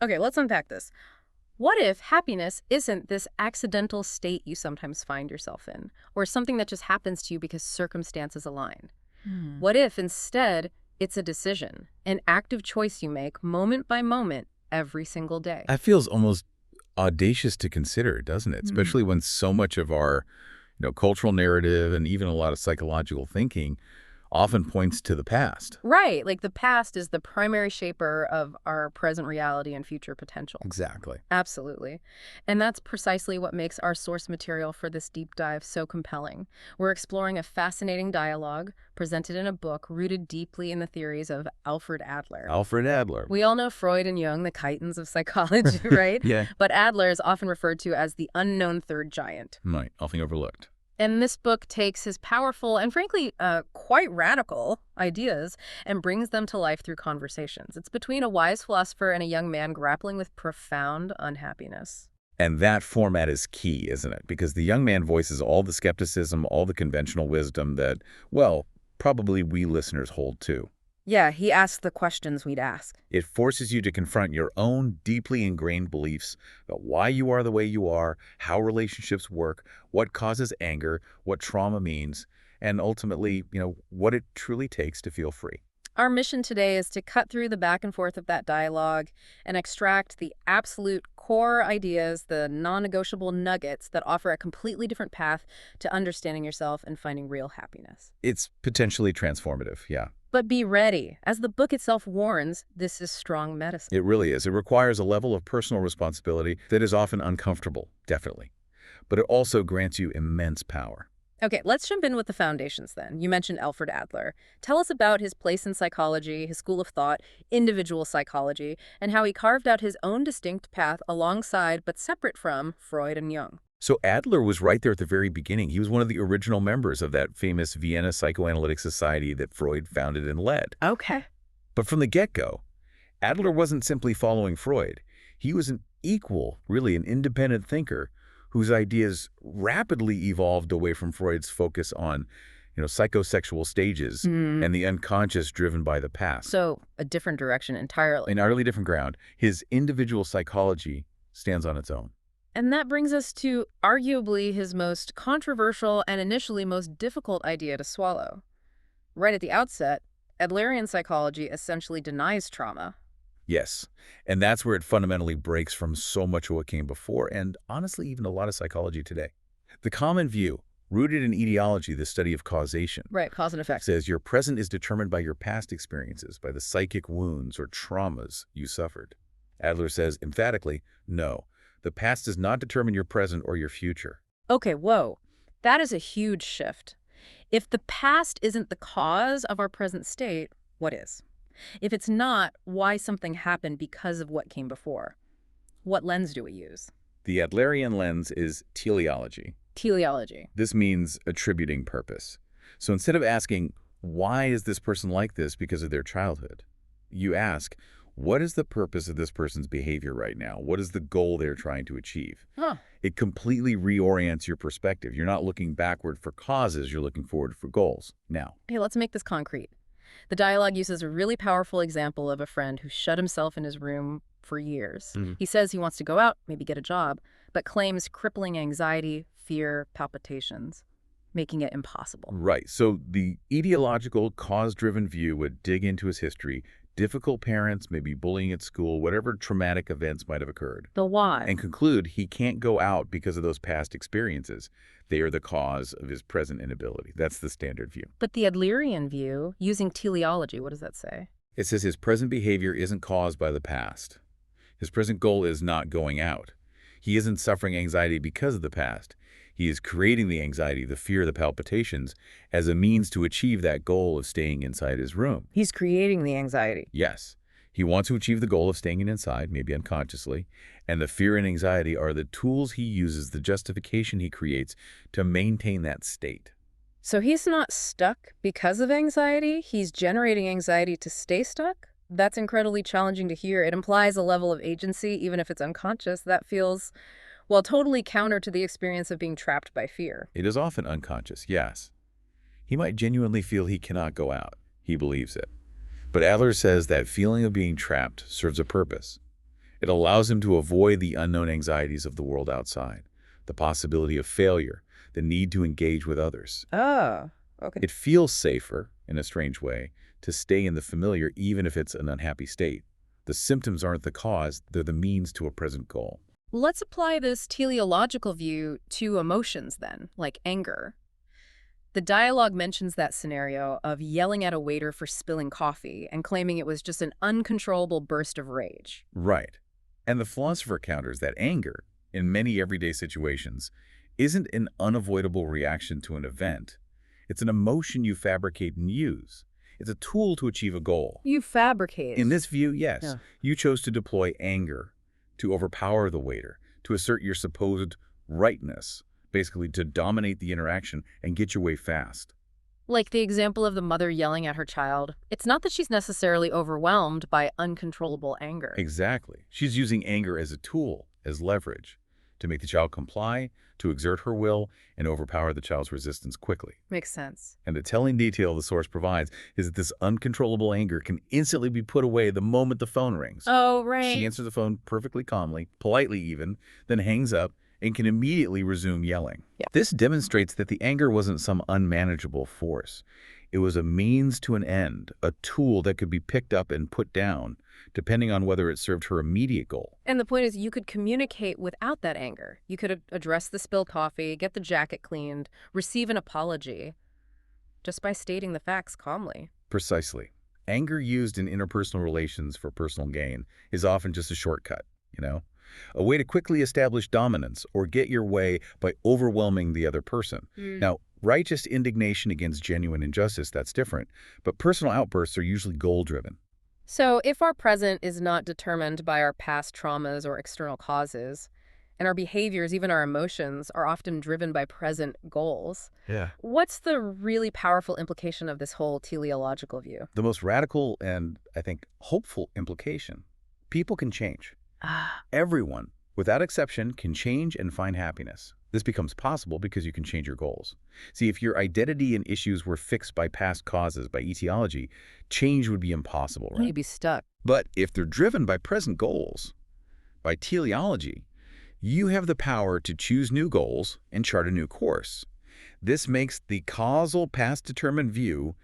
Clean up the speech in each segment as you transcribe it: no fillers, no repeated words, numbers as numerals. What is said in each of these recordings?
Okay, let's unpack this. What if happiness isn't this accidental state you sometimes find yourself in, or something that just happens to you because circumstances align? Hmm. What if instead it's a decision, an active choice you make moment by moment every single day? That feels almost audacious to consider, doesn't it? Hmm. Especially when so much of our, cultural narrative and even a lot of psychological thinking often points to the past. Right, like the past is the primary shaper of our present reality and future potential. Exactly. Absolutely. And that's precisely what makes our source material for this deep dive so compelling. We're exploring a fascinating dialogue presented in a book rooted deeply in the theories of Alfred Adler. Alfred Adler. We all know Freud and Jung, the titans of psychology, right? Yeah. But Adler is often referred to as the unknown third giant. Right. Often overlooked. And this book takes his powerful and frankly quite radical ideas and brings them to life through conversations. It's between a wise philosopher and a young man grappling with profound unhappiness. And that format is key, isn't it? Because the young man voices all the skepticism, all the conventional wisdom that, well, probably we listeners hold too. Yeah, he asks the questions we'd ask. It forces you to confront your own deeply ingrained beliefs about why you are the way you are, how relationships work, what causes anger, what trauma means, and ultimately, what it truly takes to feel free. Our mission today is to cut through the back and forth of that dialogue and extract the absolute core ideas, the non-negotiable nuggets that offer a completely different path to understanding yourself and finding real happiness. It's potentially transformative, yeah. But be ready. As the book itself warns, this is strong medicine. It really is. It requires a level of personal responsibility that is often uncomfortable, definitely. But it also grants you immense power. Okay, let's jump in with the foundations then. You mentioned Alfred Adler. Tell us about his place in psychology, his school of thought, individual psychology, and how he carved out his own distinct path alongside but separate from Freud and Jung. So Adler was right there at the very beginning. He was one of the original members of that famous Vienna Psychoanalytic Society that Freud founded and led. Okay. But from the get-go, Adler wasn't simply following Freud. He was an equal, really an independent thinker whose ideas rapidly evolved away from Freud's focus on, psychosexual stages and the unconscious driven by the past. So, a different direction entirely. An utterly different ground. His individual psychology stands on its own. And that brings us to arguably his most controversial and initially most difficult idea to swallow. Right at the outset, Adlerian psychology essentially denies trauma. Yes, and that's where it fundamentally breaks from so much of what came before, and honestly, even a lot of psychology today. The common view, rooted in etiology, the study of causation, Right, cause and effect. says your present is determined by your past experiences, by the psychic wounds or traumas you suffered. Adler says emphatically, no, the past does not determine your present or your future. Okay, whoa. That is a huge shift. If the past isn't the cause of our present state, what is? If it's not, why something happened because of what came before? What lens do we use? The Adlerian lens is teleology. Teleology. This means attributing purpose. So instead of asking, why is this person like this because of their childhood, you ask, what is the purpose of this person's behavior right now? What is the goal they're trying to achieve? Huh. It completely reorients your perspective. You're not looking backward for causes, you're looking forward for goals. Now, Hey, let's make this concrete. The dialogue uses a really powerful example of a friend who shut himself in his room for years. He says he wants to go out, maybe get a job, but claims crippling anxiety, fear, palpitations, making it impossible. right. So the ideological, cause-driven view would dig into his history, difficult parents, maybe bullying at school, whatever traumatic events might have occurred, The why. and conclude he can't go out because of those past experiences. They are the cause of his present inability. That's the standard view. But the Adlerian view, using teleology, what does that say? It says his present behavior isn't caused by the past. His present goal is not going out. He isn't suffering anxiety because of the past. He is creating the anxiety, the fear, the palpitations as a means to achieve that goal of staying inside his room. He's creating the anxiety. Yes, he wants to achieve the goal of staying inside, maybe unconsciously, and the fear and anxiety are the tools he uses, the justification he creates to maintain that state. So he's not stuck because of anxiety? He's generating anxiety to stay stuck? That's incredibly challenging to hear. It implies a level of agency, even if it's unconscious, that feels, well, totally counter to the experience of being trapped by fear. It is often unconscious, yes. He might genuinely feel he cannot go out. He believes it. But Adler says that feeling of being trapped serves a purpose. It allows him to avoid the unknown anxieties of the world outside, the possibility of failure, the need to engage with others. Oh, okay. It feels safer, in a strange way, to stay in the familiar even if it's an unhappy state. The symptoms aren't the cause, they're the means to a present goal. Let's apply this teleological view to emotions then, like anger. The dialogue mentions that scenario of yelling at a waiter for spilling coffee and claiming it was just an uncontrollable burst of rage. Right. And the philosopher counters that anger, in many everyday situations, isn't an unavoidable reaction to an event. It's an emotion you fabricate and use. It's a tool to achieve a goal. You fabricate. In this view, yes, Yeah. you chose to deploy anger, to overpower the waiter, to assert your supposed rightness, basically to dominate the interaction and get your way fast. Like the example of the mother yelling at her child, it's not that she's necessarily overwhelmed by uncontrollable anger. Exactly. She's using anger as a tool, as leverage, to make the child comply, to exert her will, and overpower the child's resistance quickly. Makes sense. And the telling detail the source provides is that this uncontrollable anger can instantly be put away the moment the phone rings. Oh, right. She answers the phone perfectly calmly, politely even, then hangs up and can immediately resume yelling. Yeah. This demonstrates that the anger wasn't some unmanageable force. It was a means to an end, a tool that could be picked up and put down, depending on whether it served her immediate goal. And the point is you could communicate without that anger. You could address the spilled coffee, get the jacket cleaned, receive an apology, just by stating the facts calmly. Precisely. Anger used in interpersonal relations for personal gain is often just a shortcut, a way to quickly establish dominance or get your way by overwhelming the other person. Now, righteous indignation against genuine injustice, that's different, but personal outbursts are usually goal-driven. So if our present is not determined by our past traumas or external causes, and our behaviors, even our emotions, are often driven by present goals, what's the really powerful implication of this whole teleological view? The most radical and, I think, hopeful implication: people can change. Everyone, without exception, can change and find happiness. This becomes possible because you can change your goals. See, if your identity and issues were fixed by past causes, by etiology, change would be impossible, right? You'd be stuck. But if they're driven by present goals, by teleology, you have the power to choose new goals and chart a new course. This makes the causal past-determined view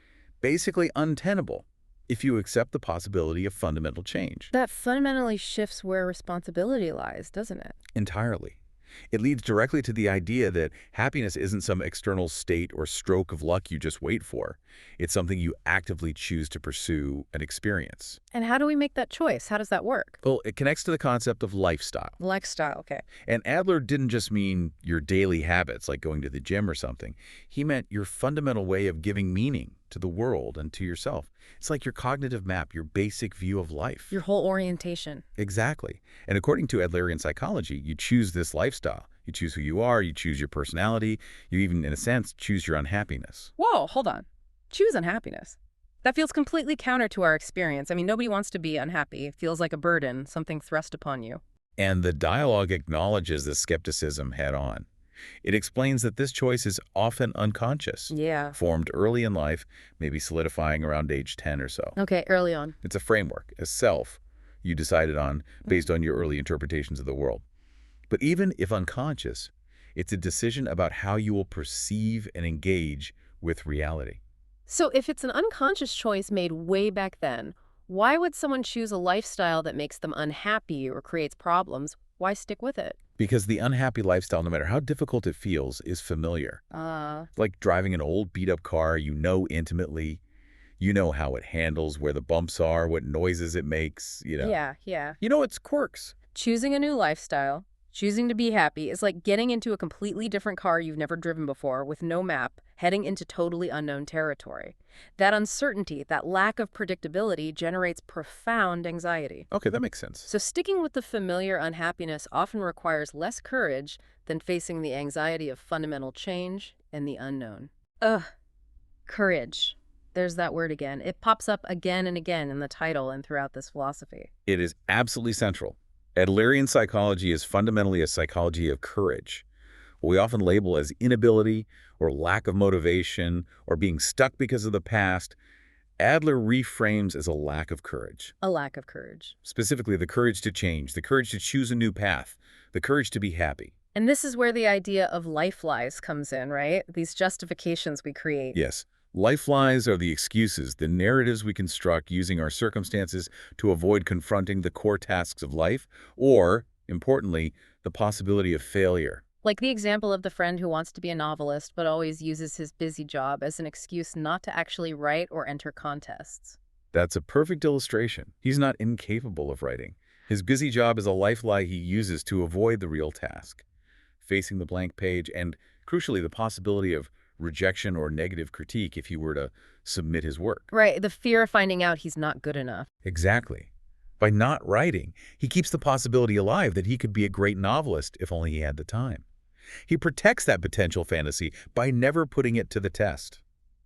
basically untenable if you accept the possibility of fundamental change. That fundamentally shifts where responsibility lies, doesn't it? Entirely. It leads directly to the idea that happiness isn't some external state or stroke of luck you just wait for. It's something you actively choose to pursue and experience. And how do we make that choice? How does that work? Well, it connects to the concept of lifestyle. Lifestyle, okay. And Adler didn't just mean your daily habits, like going to the gym or something. He meant your fundamental way of giving meaning to the world and to yourself. It's like your cognitive map, your basic view of life. Your whole orientation. Exactly. And according to Adlerian psychology, you choose this lifestyle. You choose who you are, you choose your personality, you even, in a sense, choose your unhappiness. Whoa, hold on. Choose unhappiness. That feels completely counter to our experience. I mean, nobody wants to be unhappy. It feels like a burden, something thrust upon you. And the dialogue acknowledges this skepticism head on. It explains that this choice is often unconscious. Yeah. Formed early in life, maybe solidifying around age 10 or so. Okay, early on. It's a framework, a self you decided on based on your early interpretations of the world. But even if unconscious, it's a decision about how you will perceive and engage with reality. So if it's an unconscious choice made way back then, why would someone choose a lifestyle that makes them unhappy or creates problems? Why stick with it? Because the unhappy lifestyle, no matter how difficult it feels, is familiar. Like driving an old beat-up car you know intimately. You know how it handles, where the bumps are, what noises it makes, Yeah. You know its quirks. Choosing a new lifestyle, choosing to be happy, is like getting into a completely different car you've never driven before with no map, heading into totally unknown territory. That uncertainty, that lack of predictability generates profound anxiety. Okay, that makes sense. So sticking with the familiar unhappiness often requires less courage than facing the anxiety of fundamental change and the unknown. Courage. There's that word again. It pops up again and again in the title and throughout this philosophy. It is absolutely central. Adlerian psychology is fundamentally a psychology of courage. What we often label as inability or lack of motivation or being stuck because of the past, Adler reframes as a lack of courage. A lack of courage. Specifically, the courage to change, the courage to choose a new path, the courage to be happy. And this is where the idea of life lies comes in, right? These justifications we create. Yes, life lies are the excuses, the narratives we construct using our circumstances to avoid confronting the core tasks of life, or, importantly, the possibility of failure. Like the example of the friend who wants to be a novelist but always uses his busy job as an excuse not to actually write or enter contests. That's a perfect illustration. He's not incapable of writing. His busy job is a life lie he uses to avoid the real task, facing the blank page and, crucially, the possibility of rejection or negative critique if he were to submit his work. Right, the fear of finding out he's not good enough. Exactly. By not writing, he keeps the possibility alive that he could be a great novelist if only he had the time. He protects that potential fantasy by never putting it to the test.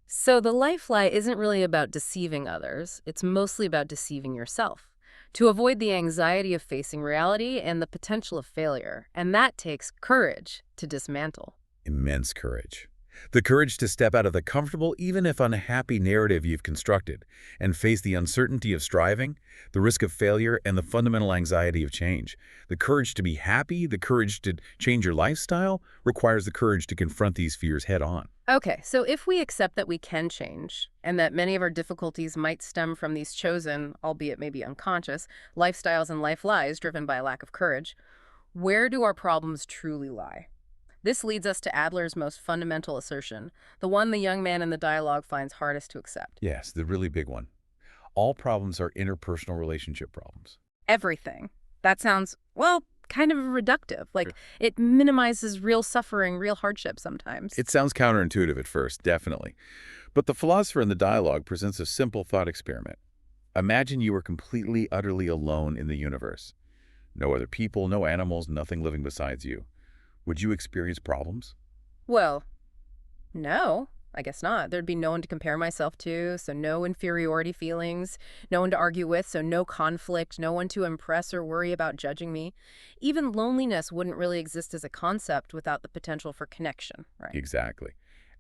So the life lie isn't really about deceiving others. It's mostly about deceiving yourself to avoid the anxiety of facing reality and the potential of failure. And that takes courage to dismantle. Immense courage. The courage to step out of the comfortable, even if unhappy narrative you've constructed and face the uncertainty of striving, the risk of failure, and the fundamental anxiety of change. The courage to be happy, the courage to change your lifestyle, requires the courage to confront these fears head on. Okay, so if we accept that we can change and that many of our difficulties might stem from these chosen, albeit maybe unconscious, lifestyles and life lies driven by a lack of courage, where do our problems truly lie? This leads us to Adler's most fundamental assertion, the one the young man in the dialogue finds hardest to accept. Yes, the really big one. All problems are interpersonal relationship problems. Everything. That sounds, well, kind of reductive. Like, Sure. it minimizes real suffering, real hardship sometimes. It sounds counterintuitive at first, definitely. But the philosopher in the dialogue presents a simple thought experiment. Imagine you were completely, utterly alone in the universe. No other people, no animals, nothing living besides you. Would you experience problems? Well, no, I guess not. There'd be no one to compare myself to, so no inferiority feelings, no one to argue with, so no conflict, no one to impress or worry about judging me. Even loneliness wouldn't really exist as a concept without the potential for connection, right? Exactly.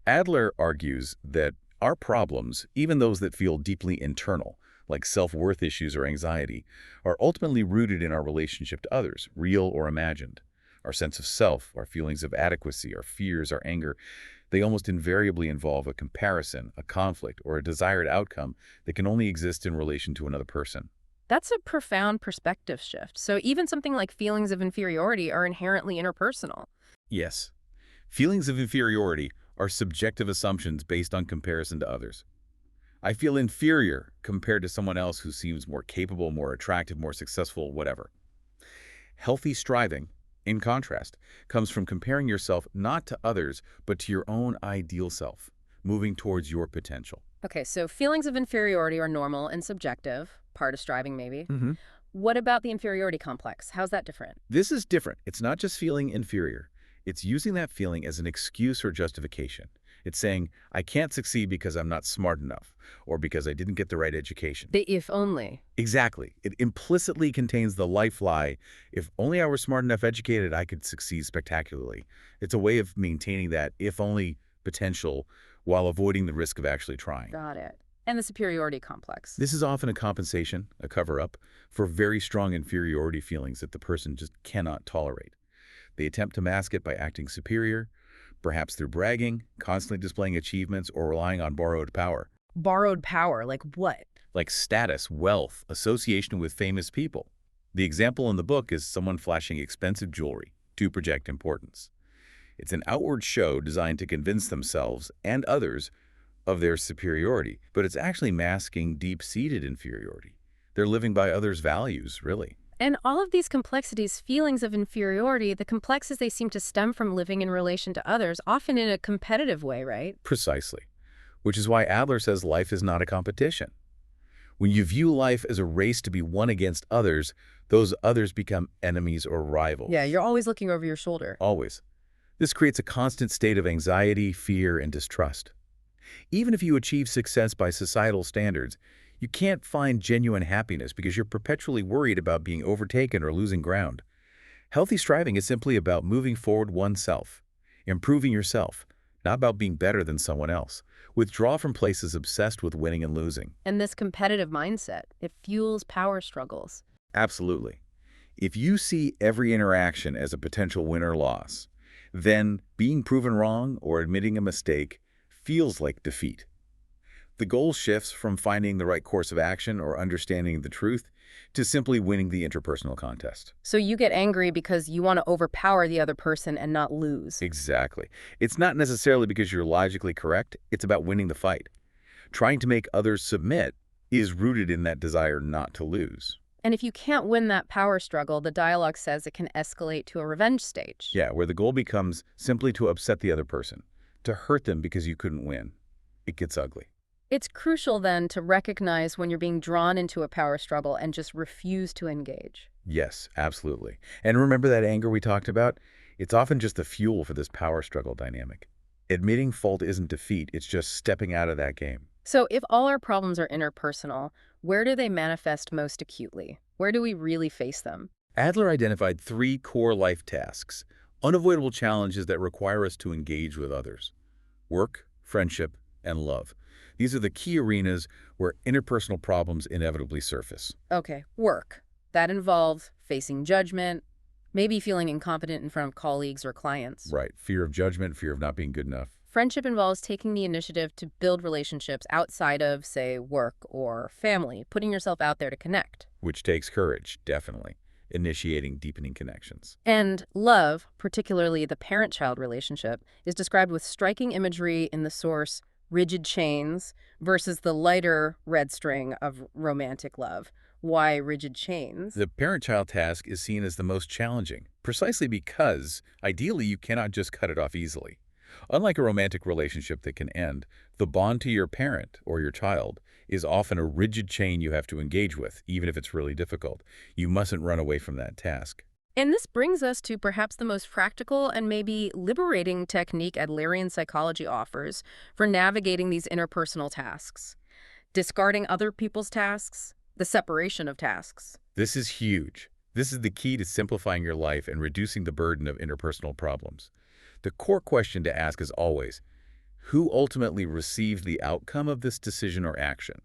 Adler argues that our problems, even those that feel deeply internal, like self-worth issues or anxiety, are ultimately rooted in our relationship to others, real or imagined. Our sense of self, our feelings of adequacy, our fears, our anger, they almost invariably involve a comparison, a conflict, or a desired outcome that can only exist in relation to another person. That's a profound perspective shift. So even something like feelings of inferiority are inherently interpersonal. Yes, feelings of inferiority are subjective assumptions based on comparison to others. I feel inferior compared to someone else who seems more capable, more attractive, more successful, whatever. Healthy striving, in contrast, comes from comparing yourself not to others, but to your own ideal self, moving towards your potential. Okay, so feelings of inferiority are normal and subjective, part of striving maybe. Mm-hmm. What about the inferiority complex? How's that different? This is different. It's not just feeling inferior. It's using that feeling as an excuse or justification. It's saying, I can't succeed because I'm not smart enough, or because I didn't get the right education. The if only. Exactly. It implicitly contains the life lie, if only I were smart enough educated, I could succeed spectacularly. It's a way of maintaining that if only potential while avoiding the risk of actually trying. Got it. And the superiority complex. This is often a compensation, a cover-up, for very strong inferiority feelings that the person just cannot tolerate. They attempt to mask it by acting superior, perhaps through bragging, constantly displaying achievements, or relying on borrowed power. Borrowed power, like what? Like status, wealth, association with famous people. The example in the book is someone flashing expensive jewelry to project importance. It's an outward show designed to convince themselves and others of their superiority, but it's actually masking deep-seated inferiority. They're living by others' values, really. And all of these complexities, feelings of inferiority, the complexes they seem to stem from living in relation to others, often in a competitive way, right? Precisely. Which is why Adler says life is not a competition. When you view life as a race to be won against others, those others become enemies or rivals. Yeah, you're always looking over your shoulder. Always. This creates a constant state of anxiety, fear, and distrust. Even if you achieve success by societal standards, you can't find genuine happiness because you're perpetually worried about being overtaken or losing ground. Healthy striving is simply about moving forward oneself, improving yourself, not about being better than someone else. Withdraw from places obsessed with winning and losing. And this competitive mindset, it fuels power struggles. Absolutely. If you see every interaction as a potential win or loss, then being proven wrong or admitting a mistake feels like defeat. The goal shifts from finding the right course of action or understanding the truth to simply winning the interpersonal contest. So you get angry because you want to overpower the other person and not lose. Exactly. It's not necessarily because you're logically correct, it's about winning the fight. Trying to make others submit is rooted in that desire not to lose. And if you can't win that power struggle, the dialogue says it can escalate to a revenge stage. Yeah, where the goal becomes simply to upset the other person, to hurt them because you couldn't win. It gets ugly. It's crucial then to recognize when you're being drawn into a power struggle and just refuse to engage. Yes, absolutely. And remember that anger we talked about? It's often just the fuel for this power struggle dynamic. Admitting fault isn't defeat, it's just stepping out of that game. So if all our problems are interpersonal, where do they manifest most acutely? Where do we really face them? Adler identified 3 core life tasks, unavoidable challenges that require us to engage with others: work, friendship, and love. These are the key arenas where interpersonal problems inevitably surface. Okay, work. That involves facing judgment, maybe feeling incompetent in front of colleagues or clients. Right. Fear of judgment, fear of not being good enough. Friendship involves taking the initiative to build relationships outside of, say, work or family, putting yourself out there to connect. Which takes courage, definitely. Initiating deepening connections. And love, particularly the parent-child relationship, is described with striking imagery in the source rigid chains versus the lighter red string of romantic love. Why rigid chains? The parent-child task is seen as the most challenging, precisely because, ideally, you cannot just cut it off easily. Unlike a romantic relationship that can end, the bond to your parent or your child is often a rigid chain you have to engage with, even if it's really difficult. You mustn't run away from that task. And this brings us to perhaps the most practical and maybe liberating technique Adlerian psychology offers for navigating these interpersonal tasks. Discarding other people's tasks, the separation of tasks. This is huge. This is the key to simplifying your life and reducing the burden of interpersonal problems. The core question to ask is always, who ultimately receives the outcome of this decision or action?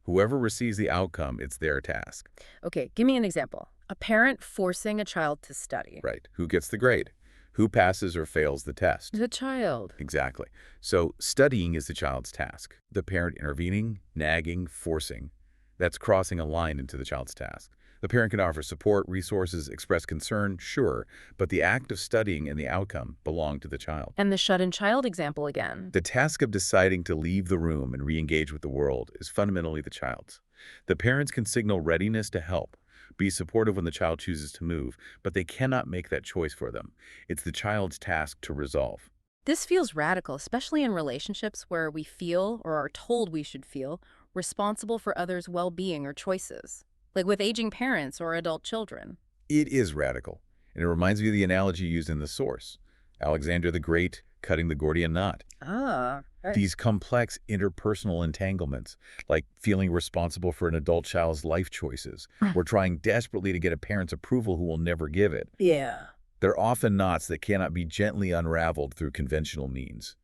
Whoever receives the outcome, it's their task. Okay, give me an example. A parent forcing a child to study. Right. Who gets the grade? Who passes or fails the test? The child. Exactly. So studying is the child's task. The parent intervening, nagging, forcing, that's crossing a line into the child's task. The parent can offer support, resources, express concern, sure, but the act of studying and the outcome belong to the child. And the shut-in child example again. The task of deciding to leave the room and re-engage with the world is fundamentally the child's. The parents can signal readiness to help, be supportive when the child chooses to move, but they cannot make that choice for them. It's the child's task to resolve. This feels radical, especially in relationships where we feel, or are told we should feel, responsible for others' well-being or choices. Like with aging parents or adult children. It is radical, and it reminds me of the analogy used in the source. Alexander the Great cutting the Gordian knot. Ah, right. These complex interpersonal entanglements, like feeling responsible for an adult child's life choices, or trying desperately to get a parent's approval who will never give it. Yeah. They're often knots that cannot be gently unraveled through conventional means.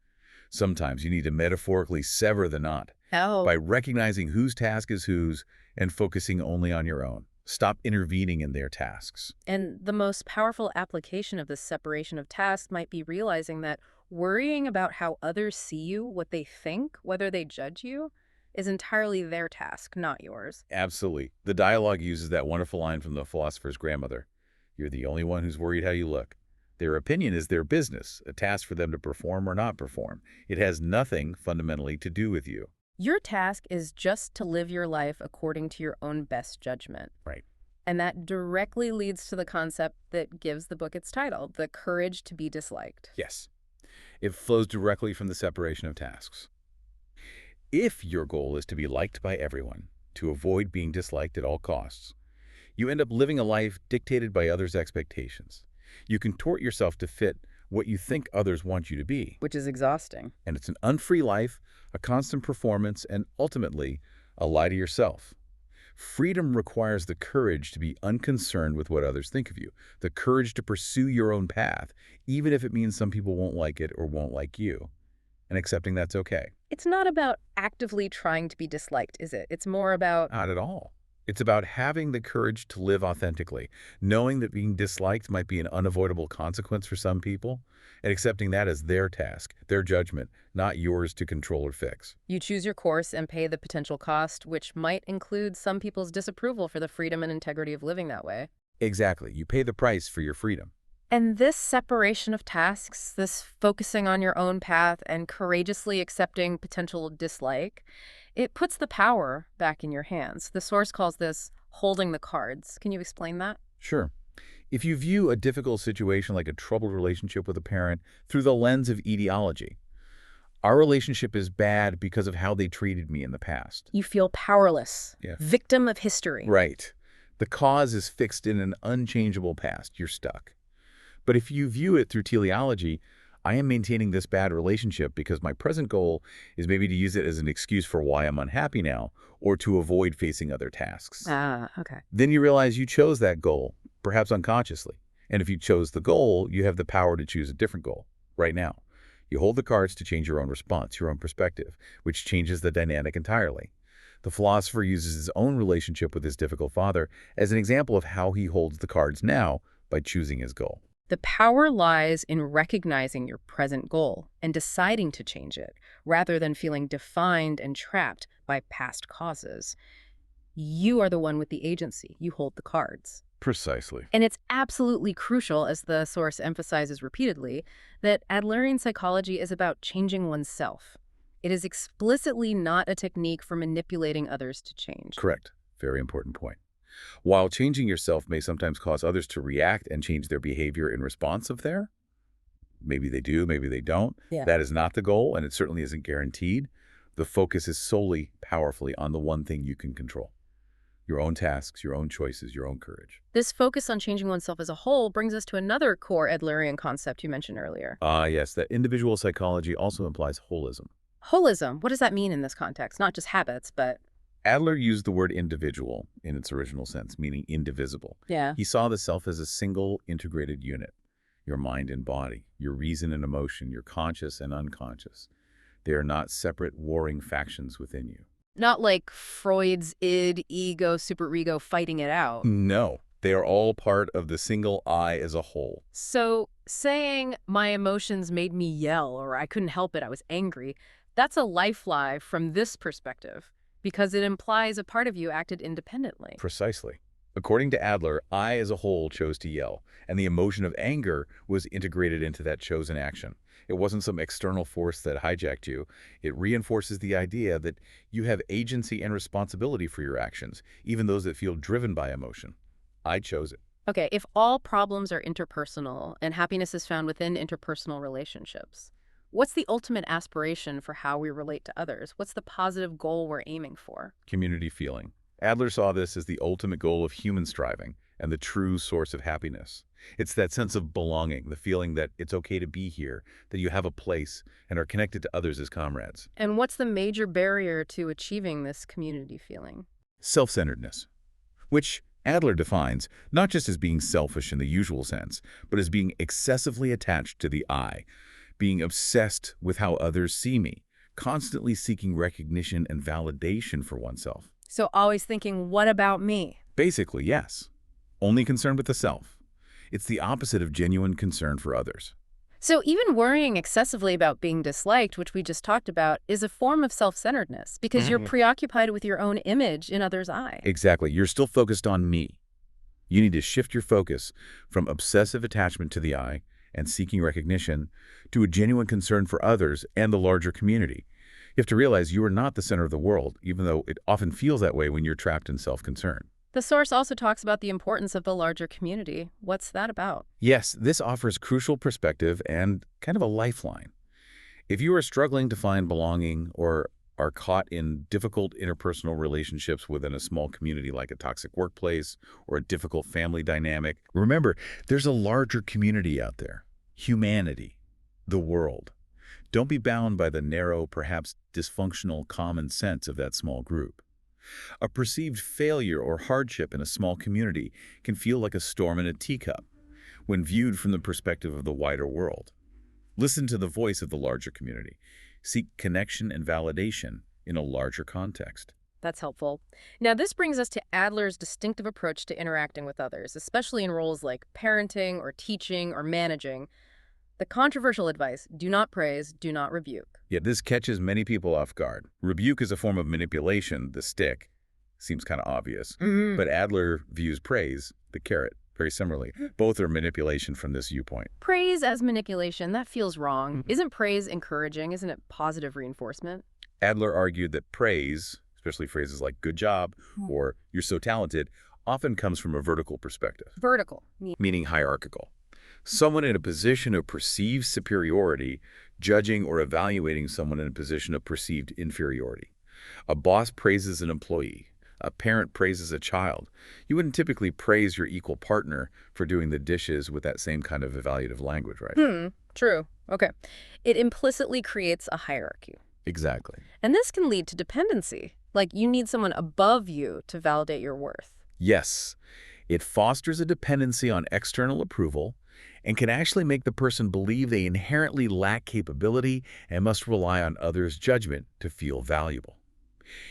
Sometimes you need to metaphorically sever the knot by recognizing whose task is whose and focusing only on your own. Stop intervening in their tasks. And the most powerful application of this separation of tasks might be realizing that worrying about how others see you, what they think, whether they judge you, is entirely their task, not yours. Absolutely. The dialogue uses that wonderful line from the philosopher's grandmother. You're the only one who's worried how you look. Their opinion is their business, a task for them to perform or not perform. It has nothing fundamentally to do with you. Your task is just to live your life according to your own best judgment. Right. And that directly leads to the concept that gives the book its title, the courage to be disliked. Yes. It flows directly from the separation of tasks. If your goal is to be liked by everyone, to avoid being disliked at all costs, you end up living a life dictated by others' expectations. You contort yourself to fit what you think others want you to be. Which is exhausting. And it's an unfree life, a constant performance, and ultimately, a lie to yourself. Freedom requires the courage to be unconcerned with what others think of you, the courage to pursue your own path, even if it means some people won't like it or won't like you. and accepting that's okay. It's not about actively trying to be disliked, is it? It's more about, Not at all. It's about having the courage to live authentically, knowing that being disliked might be an unavoidable consequence for some people, and accepting that as their task, their judgment, not yours to control or fix. you choose your course and pay the potential cost, which might include some people's disapproval for the freedom and integrity of living that way. Exactly. You pay the price for your freedom. And this separation of tasks, this focusing on your own path and courageously accepting potential dislike, it puts the power back in your hands. The source calls this holding the cards. Can you explain that? Sure. If you view a difficult situation like a troubled relationship with a parent through the lens of etiology, our relationship is bad because of how they treated me in the past. You feel powerless, Yeah. victim of history. Right. The cause is fixed in an unchangeable past. You're stuck. But if you view it through teleology, I am maintaining this bad relationship because my present goal is maybe to use it as an excuse for why I'm unhappy now or to avoid facing other tasks. Ah, okay. Then you realize you chose that goal, perhaps unconsciously. And if you chose the goal, you have the power to choose a different goal right now. You hold the cards to change your own response, your own perspective, which changes the dynamic entirely. The philosopher uses his own relationship with his difficult father as an example of how he holds the cards now by choosing his goal. The power lies in recognizing your present goal and deciding to change it, rather than feeling defined and trapped by past causes. You are the one with the agency. You hold the cards. Precisely. And it's absolutely crucial, as the source emphasizes repeatedly, that Adlerian psychology is about changing oneself. It is explicitly not a technique for manipulating others to change. Correct. Very important point. While changing yourself may sometimes cause others to react and change their behavior in response of there, maybe they do, maybe they don't. Yeah. That is not the goal, and it certainly isn't guaranteed. The focus is solely, powerfully on the one thing you can control. Your own tasks, your own choices, your own courage. This focus on changing oneself as a whole brings us to another core Adlerian concept you mentioned earlier. Yes, that individual psychology also implies holism. Holism. What does that mean in this context? Not just habits, but... Adler used the word individual in its original sense, meaning indivisible. Yeah. He saw the self as a single integrated unit. Your mind and body, your reason and emotion, your conscious and unconscious. They are not separate warring factions within you. Not like Freud's id, ego, superego fighting it out. No, they are all part of the single I as a whole. So saying my emotions made me yell or I couldn't help it, I was angry, that's a life lie from this perspective, because it implies a part of you acted independently. Precisely. According to Adler, I as a whole chose to yell, and the emotion of anger was integrated into that chosen action. It wasn't some external force that hijacked you. It reinforces the idea that you have agency and responsibility for your actions, even those that feel driven by emotion. I chose it. Okay, if all problems are interpersonal and happiness is found within interpersonal relationships, what's the ultimate aspiration for how we relate to others? What's the positive goal we're aiming for? Community feeling. Adler saw this as the ultimate goal of human striving and the true source of happiness. It's that sense of belonging, the feeling that it's okay to be here, that you have a place and are connected to others as comrades. And what's the major barrier to achieving this community feeling? Self-centeredness, which Adler defines not just as being selfish in the usual sense, but as being excessively attached to the I, being obsessed with how others see me, constantly seeking recognition and validation for oneself. So always thinking, what about me? Basically, yes. Only concerned with the self. It's the opposite of genuine concern for others. So even worrying excessively about being disliked, which we just talked about, is a form of self-centeredness because you're preoccupied with your own image in others' eye. Exactly. You're still focused on me. You need to shift your focus from obsessive attachment to the I and seeking recognition to a genuine concern for others and the larger community. You have to realize you are not the center of the world, even though it often feels that way when you're trapped in self-concern. The source also talks about the importance of the larger community. What's that about? Yes, this offers crucial perspective and kind of a lifeline. If you are struggling to find belonging or are caught in difficult interpersonal relationships within a small community like a toxic workplace or a difficult family dynamic, remember, there's a larger community out there. Humanity. The world. Don't be bound by the narrow, perhaps dysfunctional common sense of that small group. A perceived failure or hardship in a small community can feel like a storm in a teacup when viewed from the perspective of the wider world. Listen to the voice of the larger community. seek connection and validation in a larger context. That's helpful. Now, this brings us to Adler's distinctive approach to interacting with others, especially in roles like parenting or teaching or managing. The controversial advice, do not praise, do not rebuke. Yet this catches many people off guard. Rebuke is a form of manipulation, the stick. Seems kind of obvious. But Adler views praise, the carrot, very similarly. Both are manipulation from this viewpoint. Praise as manipulation, that feels wrong. Isn't praise encouraging? Isn't it positive reinforcement? Adler argued that praise, especially phrases like good job or you're so talented, often comes from a vertical perspective. Vertical. Meaning hierarchical. Someone in a position of perceived superiority, judging or evaluating someone in a position of perceived inferiority. A boss praises an employee. A parent praises a child. You wouldn't typically praise your equal partner for doing the dishes with that same kind of evaluative language, right? True. Okay. It implicitly creates a hierarchy. Exactly. And this can lead to dependency. Like you need someone above you to validate your worth. Yes. It fosters a dependency on external approval and can actually make the person believe they inherently lack capability and must rely on others' judgment to feel valuable.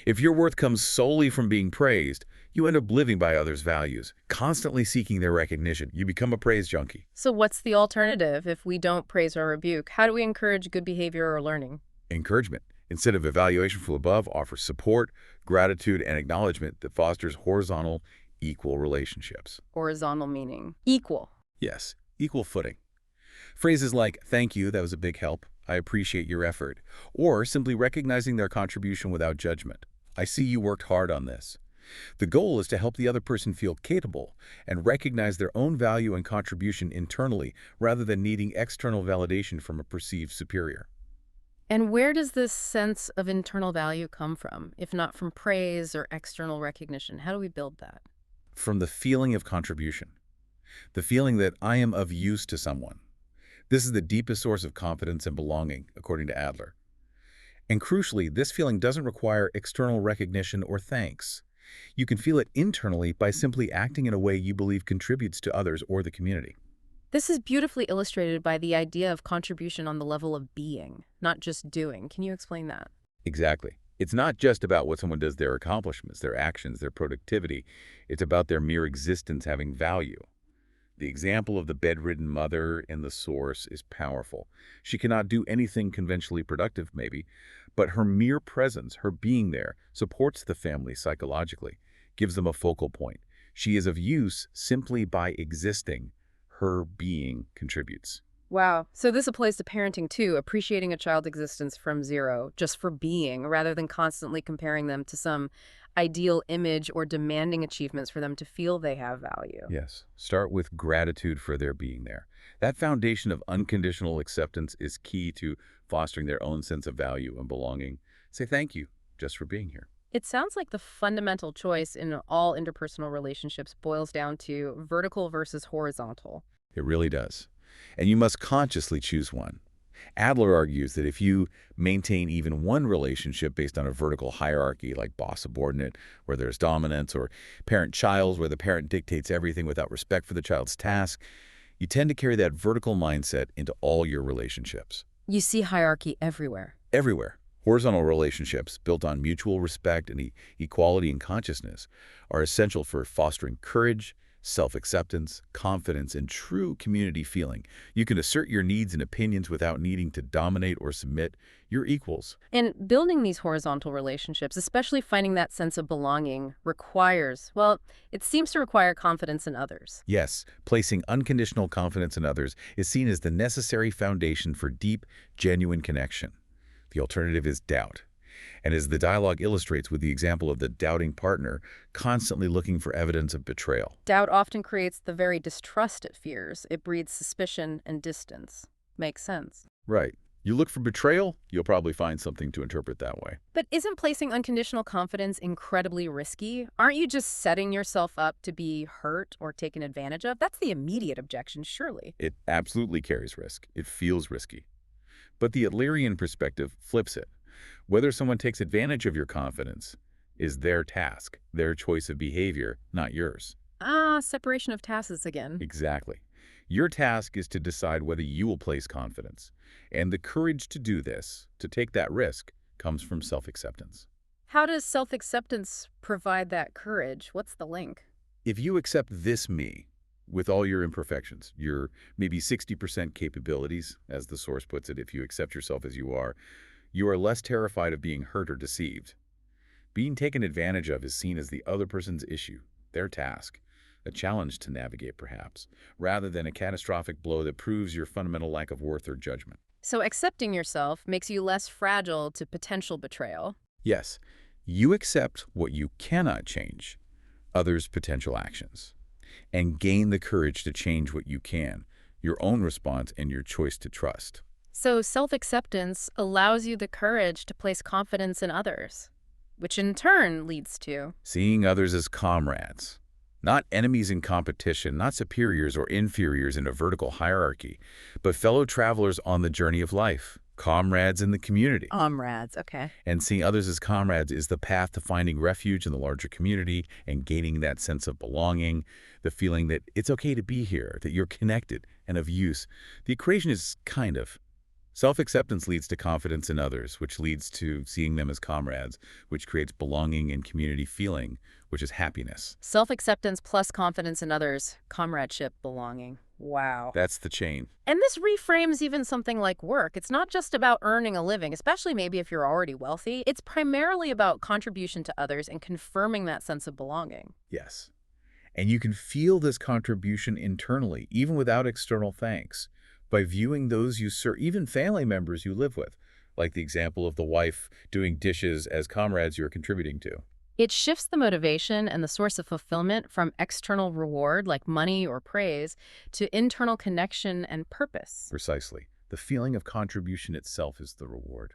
If your worth comes solely from being praised, you end up living by others' values, constantly seeking their recognition. You become a praise junkie. So what's the alternative if we don't praise or rebuke? How do we encourage good behavior or learning? Encouragement, instead of evaluation from above, offers support, gratitude, and acknowledgement that fosters horizontal, equal relationships. Horizontal meaning equal. Yes, equal footing. Phrases like, thank you, that was a big help. I appreciate your effort. Or simply recognizing their contribution without judgment. I see you worked hard on this. The goal is to help the other person feel capable and recognize their own value and contribution internally rather than needing external validation from a perceived superior. And where does this sense of internal value come from, if not from praise or external recognition? How do we build that? From the feeling of contribution. The feeling that I am of use to someone. This is the deepest source of confidence and belonging, according to Adler. And crucially, this feeling doesn't require external recognition or thanks. You can feel it internally by simply acting in a way you believe contributes to others or the community. This is beautifully illustrated by the idea of contribution on the level of being, not just doing. Can you explain that? Exactly. It's not just about what someone does, their accomplishments, their actions, their productivity. It's about their mere existence having value. The example of the bedridden mother in the source is powerful. She cannot do anything conventionally productive, maybe, but her mere presence, her being there, supports the family psychologically, gives them a focal point. She is of use simply by existing. Her being contributes. Wow. So this applies to parenting too, appreciating a child's existence from zero, just for being, rather than constantly comparing them to some ideal image or demanding achievements for them to feel they have value. Yes. Start with gratitude for their being there. That foundation of unconditional acceptance is key to fostering their own sense of value and belonging. Say thank you just for being here. It sounds like the fundamental choice in all interpersonal relationships boils down to vertical versus horizontal. It really does. And you must consciously choose one. Adler argues that if you maintain even one relationship based on a vertical hierarchy like boss-subordinate, where there's dominance, or parent-child, where the parent dictates everything without respect for the child's task, you tend to carry that vertical mindset into all your relationships. You see hierarchy everywhere. Everywhere. Horizontal relationships built on mutual respect and equality and consciousness are essential for fostering courage, self-acceptance, confidence, and true community feeling. You can assert your needs and opinions without needing to dominate or submit. You're equals. And building these horizontal relationships, especially finding that sense of belonging, requires, well, it seems to require confidence in others. Yes, placing unconditional confidence in others is seen as the necessary foundation for deep, genuine connection. The alternative is doubt. And as the dialogue illustrates with the example of the doubting partner constantly looking for evidence of betrayal. Doubt often creates the very distrust it fears. It breeds suspicion and distance. Makes sense. Right. You look for betrayal, you'll probably find something to interpret that way. But isn't placing unconditional confidence incredibly risky? Aren't you just setting yourself up to be hurt or taken advantage of? That's the immediate objection, surely. It absolutely carries risk. It feels risky. But the Adlerian perspective flips it. Whether someone takes advantage of your confidence is their task, their choice of behavior, not yours. Separation of tasks again. Exactly. Your task is to decide whether you will place confidence. And the courage to do this, to take that risk, comes from self-acceptance. How does self-acceptance provide that courage? What's the link? If you accept this me, with all your imperfections, your maybe 60% capabilities, as the source puts it, if you accept yourself as you are less terrified of being hurt or deceived. Being taken advantage of is seen as the other person's issue, their task, a challenge to navigate perhaps, rather than a catastrophic blow that proves your fundamental lack of worth or judgment. So accepting yourself makes you less fragile to potential betrayal. Yes, you accept what you cannot change, others' potential actions, and gain the courage to change what you can, your own response and your choice to trust. So self-acceptance allows you the courage to place confidence in others, which in turn leads to Seeing others as comrades, not enemies in competition, not superiors or inferiors in a vertical hierarchy, but fellow travelers on the journey of life, comrades in the community. comrades. Okay. And seeing others as comrades is the path to finding refuge in the larger community and gaining that sense of belonging, the feeling that it's okay to be here, that you're connected and of use. The equation is kind of. Self-acceptance leads to confidence in others, which leads to seeing them as comrades, which creates belonging and community feeling, which is happiness. Self-acceptance plus confidence in others, comradeship, belonging. Wow. That's the chain. And this reframes even something like work. It's not just about earning a living, especially maybe if you're already wealthy. It's primarily about contribution to others and confirming that sense of belonging. Yes. And you can feel this contribution internally, even without external thanks, by viewing those you serve, even family members you live with, like the example of the wife doing dishes as comrades you're contributing to. It shifts the motivation and the source of fulfillment from external reward, like money or praise, to internal connection and purpose. Precisely. The feeling of contribution itself is the reward.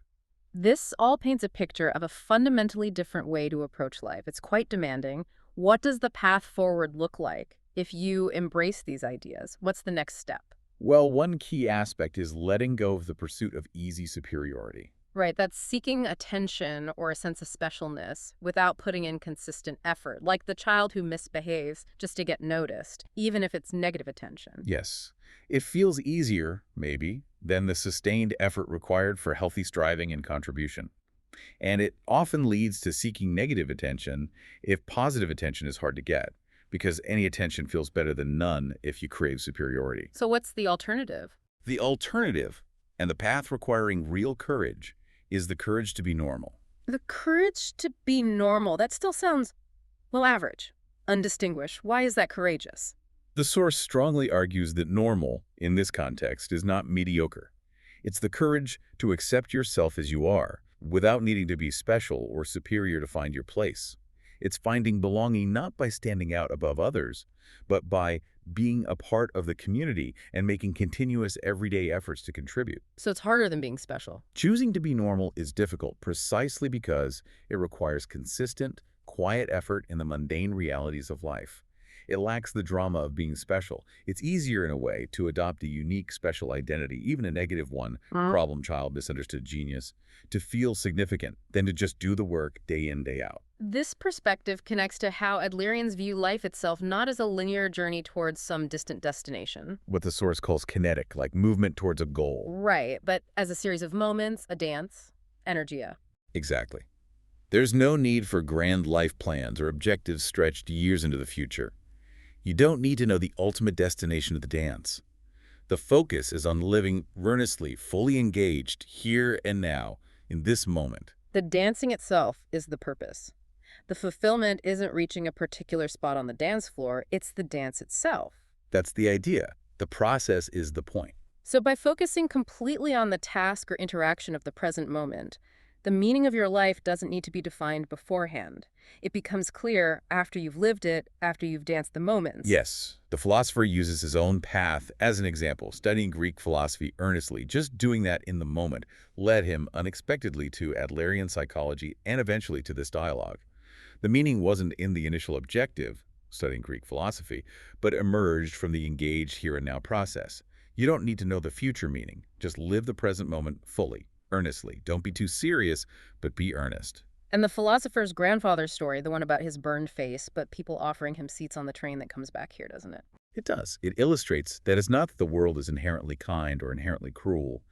This all paints a picture of a fundamentally different way to approach life. It's quite demanding. What does the path forward look like if you embrace these ideas? What's the next step? Well, one key aspect is letting go of the pursuit of easy superiority. Right, that's seeking attention or a sense of specialness without putting in consistent effort, like the child who misbehaves just to get noticed, even if it's negative attention. Yes, it feels easier, maybe, than the sustained effort required for healthy striving and contribution. And it often leads to seeking negative attention if positive attention is hard to get, because any attention feels better than none if you crave superiority. So what's the alternative? The alternative, and the path requiring real courage, is the courage to be normal. The courage to be normal. That still sounds, well, average, undistinguished. Why is that courageous? The source strongly argues that normal, in this context, is not mediocre. It's the courage to accept yourself as you are, without needing to be special or superior to find your place. It's finding belonging not by standing out above others, but by being a part of the community and making continuous everyday efforts to contribute. So it's harder than being special. Choosing to be normal is difficult precisely because it requires consistent, quiet effort in the mundane realities of life. It lacks the drama of being special. It's easier in a way to adopt a unique special identity, even a negative one, problem child, misunderstood genius, to feel significant than to just do the work day in, day out. This perspective connects to how Adlerians view life itself not as a linear journey towards some distant destination. What the source calls kinetic, like movement towards a goal. Right, but as a series of moments, a dance, energia. Exactly. There's no need for grand life plans or objectives stretched years into the future. You don't need to know the ultimate destination of the dance. The focus is on living earnestly, fully engaged, here and now, in this moment. The dancing itself is the purpose. The fulfillment isn't reaching a particular spot on the dance floor, it's the dance itself. That's the idea. The process is the point. So by focusing completely on the task or interaction of the present moment, the meaning of your life doesn't need to be defined beforehand. It becomes clear after you've lived it, after you've danced the moments. Yes, the philosopher uses his own path as an example, studying Greek philosophy earnestly. Just doing that in the moment led him unexpectedly to Adlerian psychology and eventually to this dialogue. The meaning wasn't in the initial objective, studying Greek philosophy, but emerged from the engaged here and now process. You don't need to know the future meaning. Just live the present moment fully. Earnestly. Don't be too serious, but be earnest. And the philosopher's grandfather's story, the one about his burned face, but people offering him seats on the train that comes back here, doesn't it? It does. It illustrates that it's not that the world is inherently kind or inherently cruel.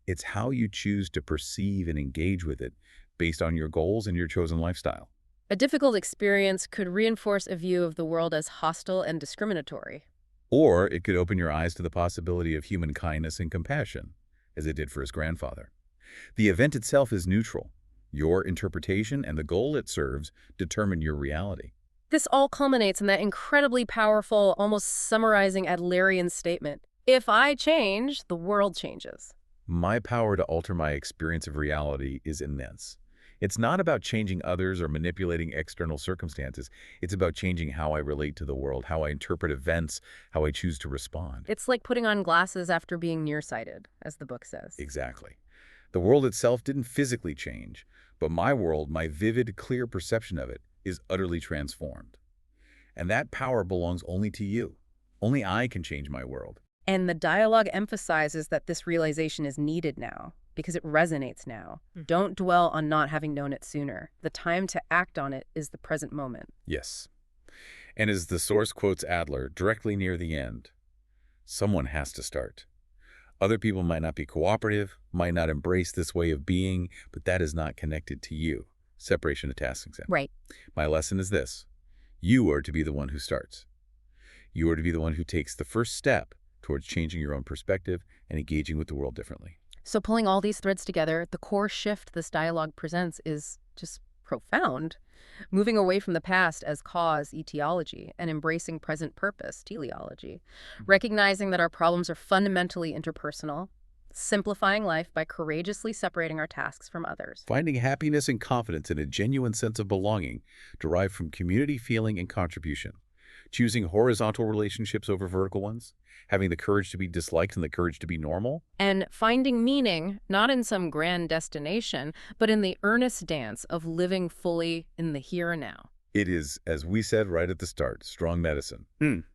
It's how you choose to perceive and engage with it based on your goals and your chosen lifestyle. A difficult experience could reinforce a view of the world as hostile and discriminatory. Or it could open your eyes to the possibility of human kindness and compassion, as it did for his grandfather. The event itself is neutral. Your interpretation and the goal it serves determine your reality. This all culminates in that incredibly powerful, almost summarizing Adlerian statement. If I change, the world changes. My power to alter my experience of reality is immense. It's not about changing others or manipulating external circumstances. It's about changing how I relate to the world, how I interpret events, how I choose to respond. It's like putting on glasses after being nearsighted, as the book says. Exactly. The world itself didn't physically change, but my world, my vivid, clear perception of it, is utterly transformed. And that power belongs only to you. Only I can change my world. And the dialogue emphasizes that this realization is needed now, because it resonates now. Don't dwell on not having known it sooner. The time to act on it is the present moment. Yes. And as the source quotes Adler directly near the end, someone has to start. Other people might not be cooperative, might not embrace this way of being, but that is not connected to you. Separation of tasks example. Right. My lesson is this. You are to be the one who starts. You are to be the one who takes the first step towards changing your own perspective and engaging with the world differently. So pulling all these threads together, the core shift this dialogue presents is just profound. Moving away from the past as cause, etiology, and embracing present purpose, teleology. Recognizing that our problems are fundamentally interpersonal, simplifying life by courageously separating our tasks from others. Finding happiness and confidence in a genuine sense of belonging derived from community feeling and contribution. Choosing horizontal relationships over vertical ones. Having the courage to be disliked and the courage to be normal. And finding meaning, not in some grand destination, but in the earnest dance of living fully in the here and now. It is, as we said right at the start, strong medicine.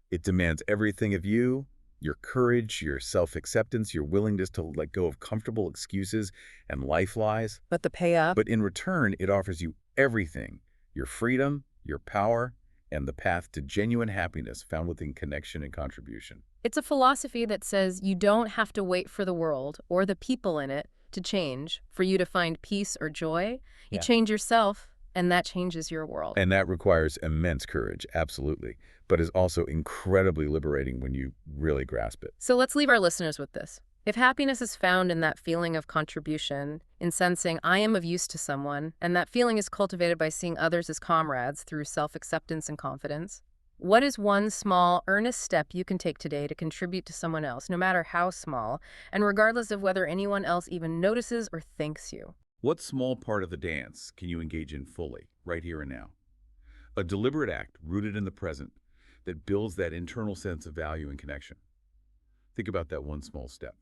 It demands everything of you, your courage, your self-acceptance, your willingness to let go of comfortable excuses and life lies. But the payoff? But in return, it offers you everything, your freedom, your power, and the path to genuine happiness found within connection and contribution. It's a philosophy that says you don't have to wait for the world or the people in it to change for you to find peace or joy. You change yourself, and that changes your world. And that requires immense courage, absolutely, but is also incredibly liberating when you really grasp it. So let's leave our listeners with this. If happiness is found in that feeling of contribution, in sensing I am of use to someone, and that feeling is cultivated by seeing others as comrades through self-acceptance and confidence, what is one small, earnest step you can take today to contribute to someone else, no matter how small, and regardless of whether anyone else even notices or thanks you? What small part of the dance can you engage in fully, right here and now? A deliberate act rooted in the present that builds that internal sense of value and connection. Think about that one small step.